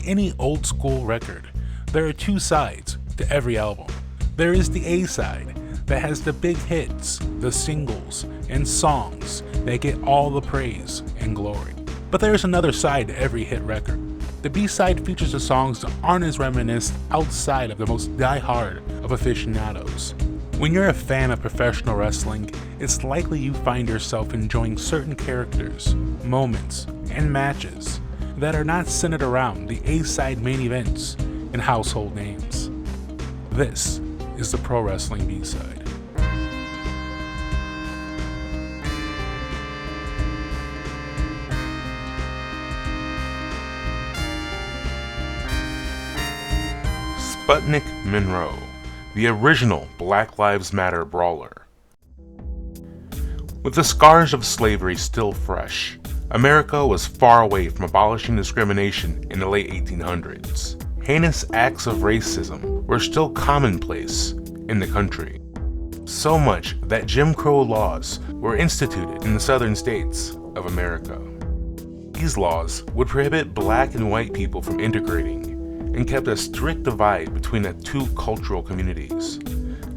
Like any old school record, there are two sides to every album. There is the A side that has the big hits, the singles, and songs that get all the praise and glory. But there's another side to every hit record. The B side features the songs that aren't as reminiscent outside of the most die-hard of aficionados. When you're a fan of professional wrestling, it's likely you find yourself enjoying certain characters, moments, and matches that are not centered around the A-side main events and household names. This is the Pro Wrestling B-side. Sputnik Monroe, the original Black Lives Matter brawler. With the scars of slavery still fresh, America was far away from abolishing discrimination in the late 1800s. Heinous acts of racism were still commonplace in the country. So much that Jim Crow laws were instituted in the southern states of America. These laws would prohibit black and white people from integrating and kept a strict divide between the two cultural communities.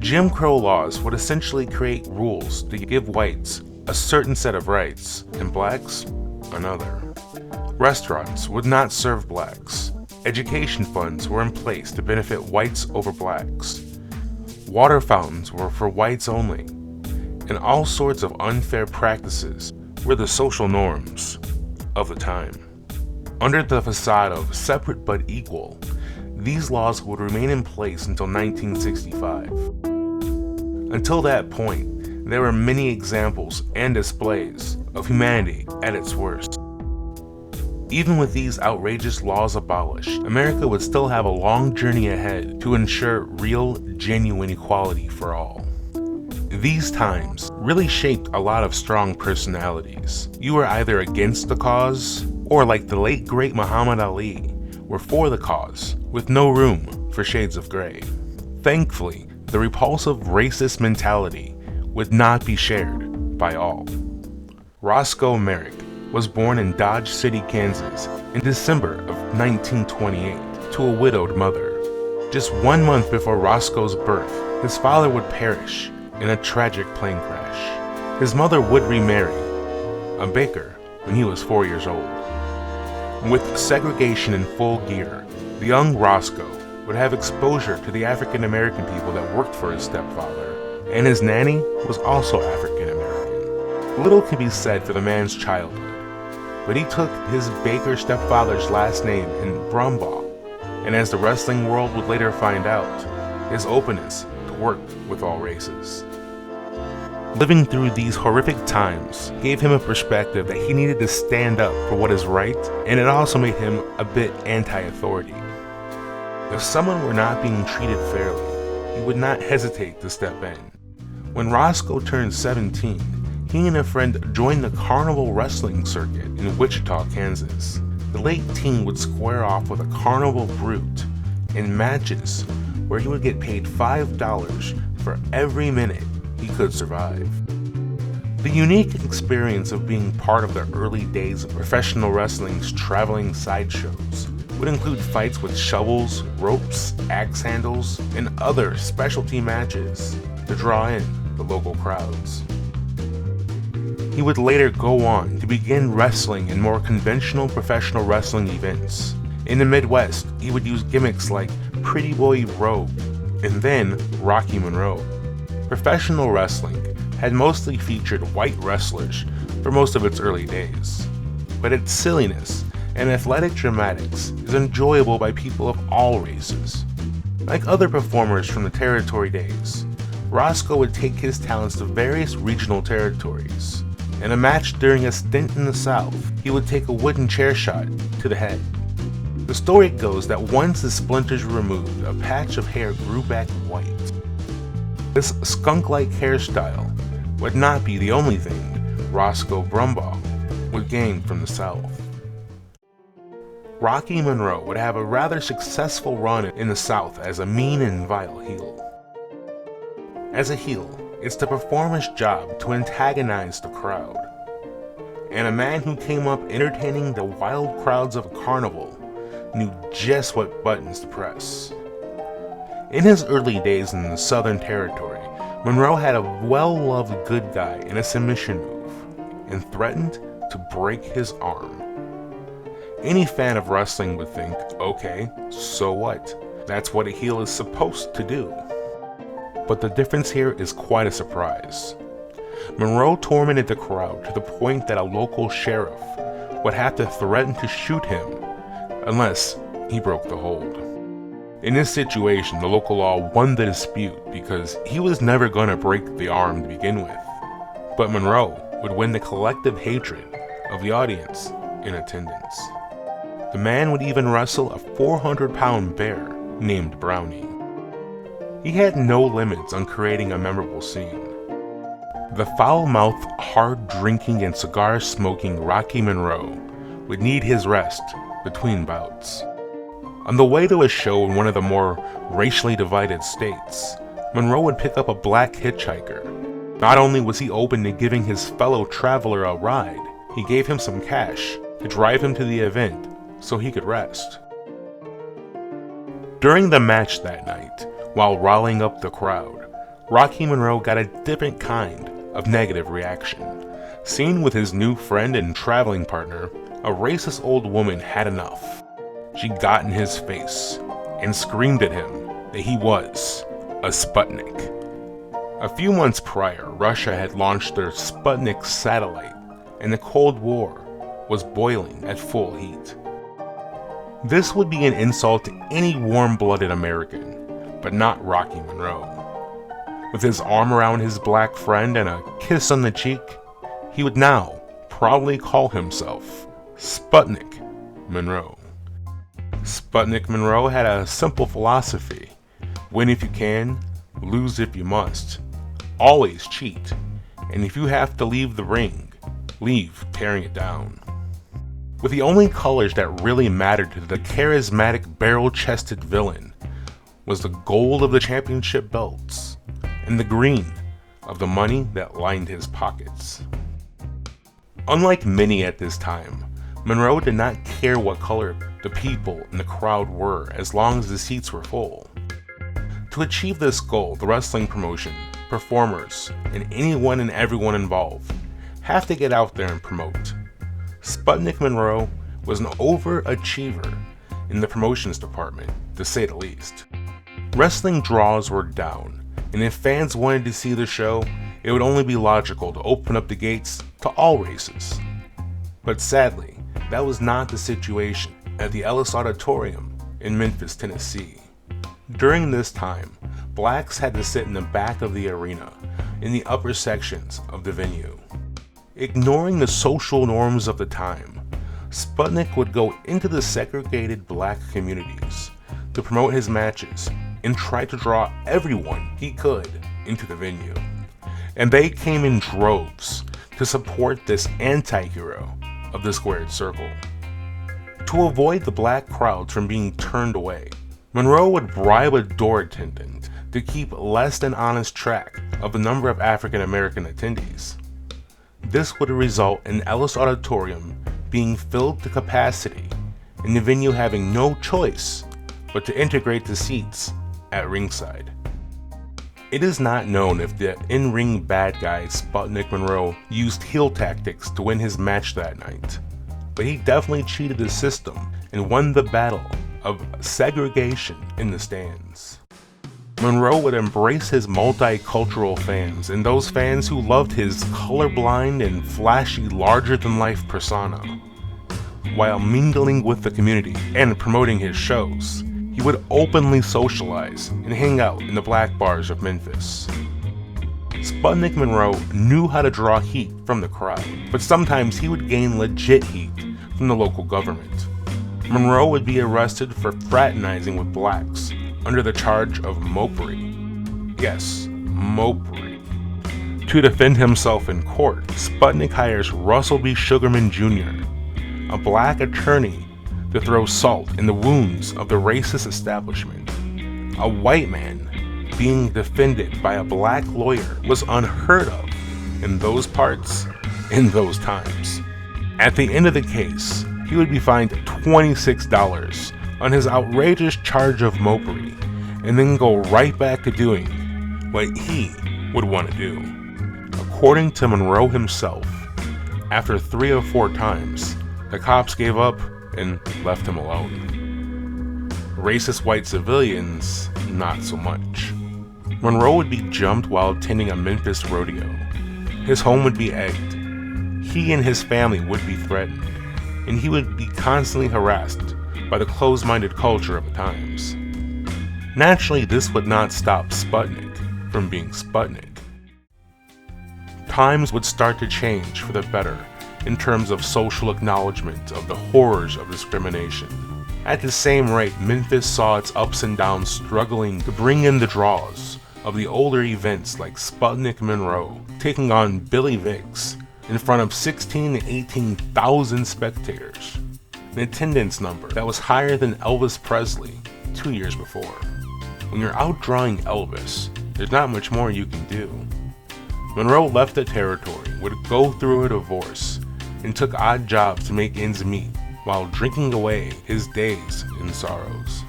Jim Crow laws would essentially create rules to give whites a certain set of rights and blacks another. Restaurants would not serve blacks. Education funds were in place to benefit whites over blacks. Water fountains were for whites only, and all sorts of unfair practices were the social norms of the time. Under the facade of separate but equal, these laws would remain in place until 1965. Until that point, there were many examples and displays of humanity at its worst. Even with these outrageous laws abolished, America would still have a long journey ahead to ensure real, genuine equality for all. These times really shaped a lot of strong personalities. You were either against the cause, or like the late great Muhammad Ali, were for the cause, with no room for shades of gray. Thankfully, the repulsive racist mentality would not be shared by all. Roscoe Merrick was born in Dodge City, Kansas in December of 1928 to a widowed mother. Just 1 month before Roscoe's birth, his father would perish in a tragic plane crash. His mother would remarry a baker when he was 4 years old. With segregation in full gear, the young Roscoe would have exposure to the African American people that worked for his stepfather, and his nanny was also African American. Little can be said for the man's childhood, but he took his baker stepfather's last name in Brumbaugh, and as the wrestling world would later find out, his openness to work with all races. Living through these horrific times gave him a perspective that he needed to stand up for what is right, and it also made him a bit anti-authority. If someone were not being treated fairly, he would not hesitate to step in. When Roscoe turned 17, he and a friend joined the carnival wrestling circuit in Wichita, Kansas. The late teen would square off with a carnival brute in matches where he would get paid $5 for every minute he could survive. The unique experience of being part of the early days of professional wrestling's traveling sideshows would include fights with shovels, ropes, axe handles, and other specialty matches to draw in the local crowds. He would later go on to begin wrestling in more conventional professional wrestling events. In the Midwest, he would use gimmicks like Pretty Boy Rogue and then Rocky Monroe. Professional wrestling had mostly featured white wrestlers for most of its early days, but its silliness and athletic dramatics is enjoyable by people of all races. Like other performers from the territory days, Roscoe would take his talents to various regional territories. In a match during a stint in the South, he would take a wooden chair shot to the head. The story goes that once the splinters were removed, a patch of hair grew back white. This skunk-like hairstyle would not be the only thing Roscoe Brumbaugh would gain from the South. Rocky Monroe would have a rather successful run in the South as a mean and vile heel. As a heel, it's the performer's job to antagonize the crowd. And a man who came up entertaining the wild crowds of a carnival knew just what buttons to press. In his early days in the Southern Territory, Monroe had a well-loved good guy in a submission move, and threatened to break his arm. Any fan of wrestling would think, okay, so what? That's what a heel is supposed to do. But the difference here is quite a surprise. Monroe tormented the crowd to the point that a local sheriff would have to threaten to shoot him unless he broke the hold. In this situation, the local law won the dispute because he was never going to break the arm to begin with. But Monroe would win the collective hatred of the audience in attendance. The man would even wrestle a 400-pound bear named Brownie. He had no limits on creating a memorable scene. The foul-mouthed, hard-drinking, and cigar-smoking Rocky Monroe would need his rest between bouts. On the way to a show in one of the more racially divided states, Monroe would pick up a black hitchhiker. Not only was he open to giving his fellow traveler a ride, he gave him some cash to drive him to the event so he could rest. During the match that night, while riling up the crowd, Rocky Monroe got a different kind of negative reaction. Seen with his new friend and traveling partner, a racist old woman had enough. She got in his face and screamed at him that he was a Sputnik. A few months prior, Russia had launched their Sputnik satellite, and the Cold War was boiling at full heat. This would be an insult to any warm-blooded American, but not Rocky Monroe. With his arm around his black friend and a kiss on the cheek, he would now proudly call himself Sputnik Monroe. Sputnik Monroe had a simple philosophy: win if you can, lose if you must. Always cheat, and if you have to leave the ring, leave tearing it down. With the only colors that really mattered to the charismatic barrel-chested villain was the gold of the championship belts and the green of the money that lined his pockets. Unlike many at this time, Monroe did not care what color the people in the crowd were as long as the seats were full. To achieve this goal, the wrestling promotion, performers, and anyone and everyone involved have to get out there and promote. Sputnik Monroe was an overachiever in the promotions department, to say the least. Wrestling draws were down, and if fans wanted to see the show, it would only be logical to open up the gates to all races. But sadly, that was not the situation at the Ellis Auditorium in Memphis, Tennessee. During this time, blacks had to sit in the back of the arena, in the upper sections of the venue. Ignoring the social norms of the time, Sputnik would go into the segregated black communities to promote his matches and try to draw everyone he could into the venue. And they came in droves to support this anti-hero of the squared circle. To avoid the black crowds from being turned away, Monroe would bribe a door attendant to keep less than honest track of the number of African American attendees. This would result in Ellis Auditorium being filled to capacity and the venue having no choice but to integrate the seats at ringside. It is not known if the in-ring bad guy Sputnik Monroe used heel tactics to win his match that night, but he definitely cheated the system and won the battle of segregation in the stands. Monroe would embrace his multicultural fans and those fans who loved his colorblind and flashy larger-than-life persona. While mingling with the community and promoting his shows, he would openly socialize and hang out in the black bars of Memphis. Sputnik Monroe knew how to draw heat from the crowd, but sometimes he would gain legit heat from the local government. Monroe would be arrested for fraternizing with blacks under the charge of mopery. Yes, mopery. To defend himself in court, Sputnik hires Russell B. Sugarman Jr., a black attorney, to throw salt in the wounds of the racist establishment. A white man being defended by a black lawyer was unheard of in those parts, in those times. At the end of the case, he would be fined $26 on his outrageous charge of mopery and then go right back to doing what he would want to do. According to Monroe himself, after 3 or 4 times, the cops gave up and left him alone. Racist white civilians, not so much. Monroe would be jumped while attending a Memphis rodeo. His home would be egged. He and his family would be threatened, and he would be constantly harassed by the closed-minded culture of the times. Naturally, this would not stop Sputnik from being Sputnik. Times would start to change for the better in terms of social acknowledgement of the horrors of discrimination. At the same rate, Memphis saw its ups and downs struggling to bring in the draws of the older events like Sputnik Monroe taking on Billy Vicks in front of 16,000 to 18,000 spectators, an attendance number that was higher than Elvis Presley 2 years before. When you're outdrawing Elvis, there's not much more you can do. Monroe left the territory, would go through a divorce, and took odd jobs to make ends meet while drinking away his days in sorrows.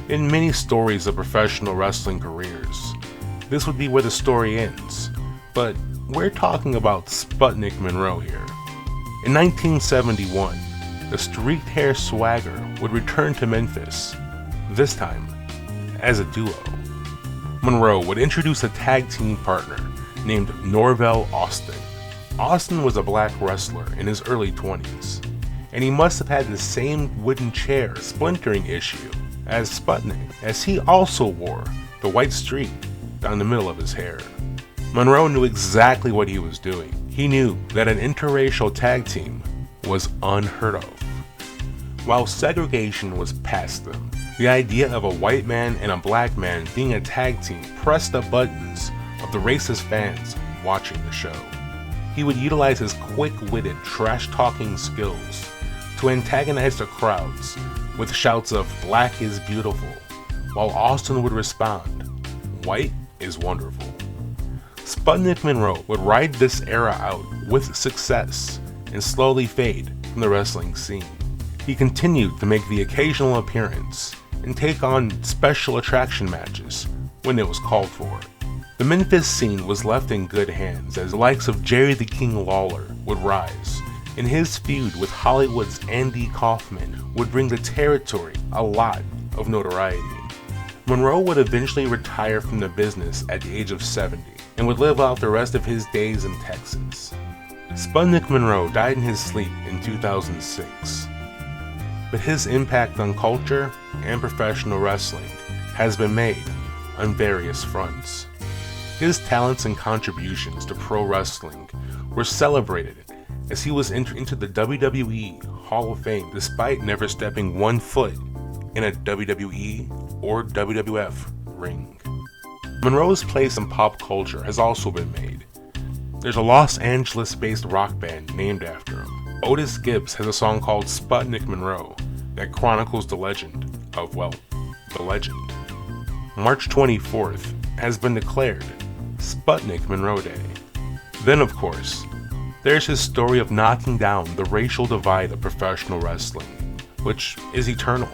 In many stories of professional wrestling careers, this would be where the story ends, but we're talking about Sputnik Monroe here. In 1971, the street hair swagger would return to Memphis, this time as a duo. Monroe would introduce a tag team partner named Norvell Austin. Austin was a black wrestler in his early 20s, and he must have had the same wooden chair splintering issue as Sputnik, as he also wore the white streak down the middle of his hair. Monroe knew exactly what he was doing. He knew that an interracial tag team was unheard of. While segregation was past them, the idea of a white man and a black man being a tag team pressed the buttons of the racist fans watching the show. He would utilize his quick-witted, trash-talking skills to antagonize the crowds with shouts of "Black is beautiful," while Austin would respond, "White is wonderful." Sputnik Monroe would ride this era out with success and slowly fade from the wrestling scene. He continued to make the occasional appearance and take on special attraction matches when it was called for. The Memphis scene was left in good hands as the likes of Jerry the King Lawler would rise, and his feud with Hollywood's Andy Kaufman would bring the territory a lot of notoriety. Monroe would eventually retire from the business at the age of 70 and would live out the rest of his days in Texas. Sputnik Monroe died in his sleep in 2006. But his impact on culture and professional wrestling has been made on various fronts. His talents and contributions to pro wrestling were celebrated as he was entered into the WWE Hall of Fame despite never stepping one foot in a WWE or WWF ring. Monroe's place in pop culture has also been made. There's a Los Angeles-based rock band named after him. Otis Gibbs has a song called Sputnik Monroe that chronicles the legend of, well, the legend. March 24th has been declared Sputnik Monroe Day. Then, of course, there's his story of knocking down the racial divide of professional wrestling, which is eternal.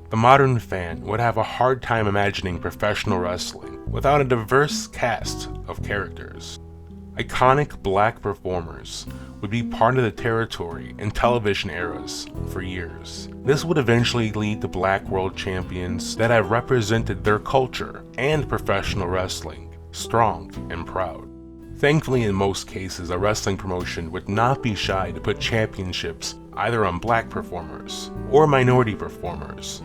The modern fan would have a hard time imagining professional wrestling without a diverse cast of characters. Iconic black performers would be part of the territory and television eras for years. This would eventually lead to black world champions that have represented their culture and professional wrestling strong and proud. Thankfully, in most cases, a wrestling promotion would not be shy to put championships either on black performers or minority performers,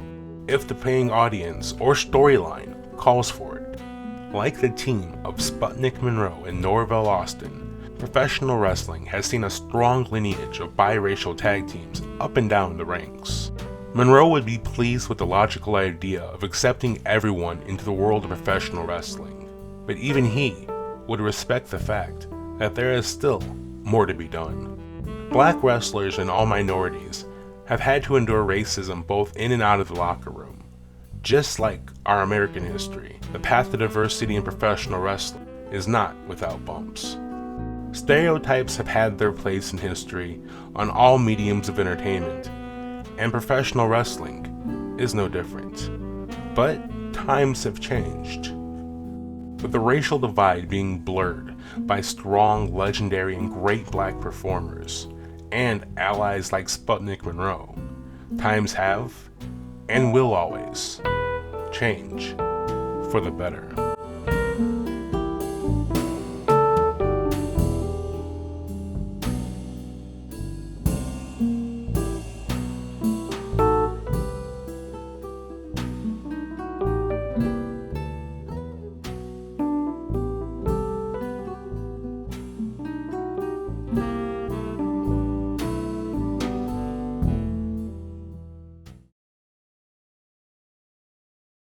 if the paying audience or storyline calls for it. Like the team of Sputnik Monroe and Norvell Austin, professional wrestling has seen a strong lineage of biracial tag teams up and down the ranks. Monroe would be pleased with the logical idea of accepting everyone into the world of professional wrestling, but even he would respect the fact that there is still more to be done. Black wrestlers and all minorities have had to endure racism both in and out of the locker room. Just like our American history, the path to diversity in professional wrestling is not without bumps. Stereotypes have had their place in history on all mediums of entertainment, and professional wrestling is no different. But times have changed. With the racial divide being blurred by strong, legendary, and great black performers, and allies like Sputnik Monroe, times have, and will always, change for the better.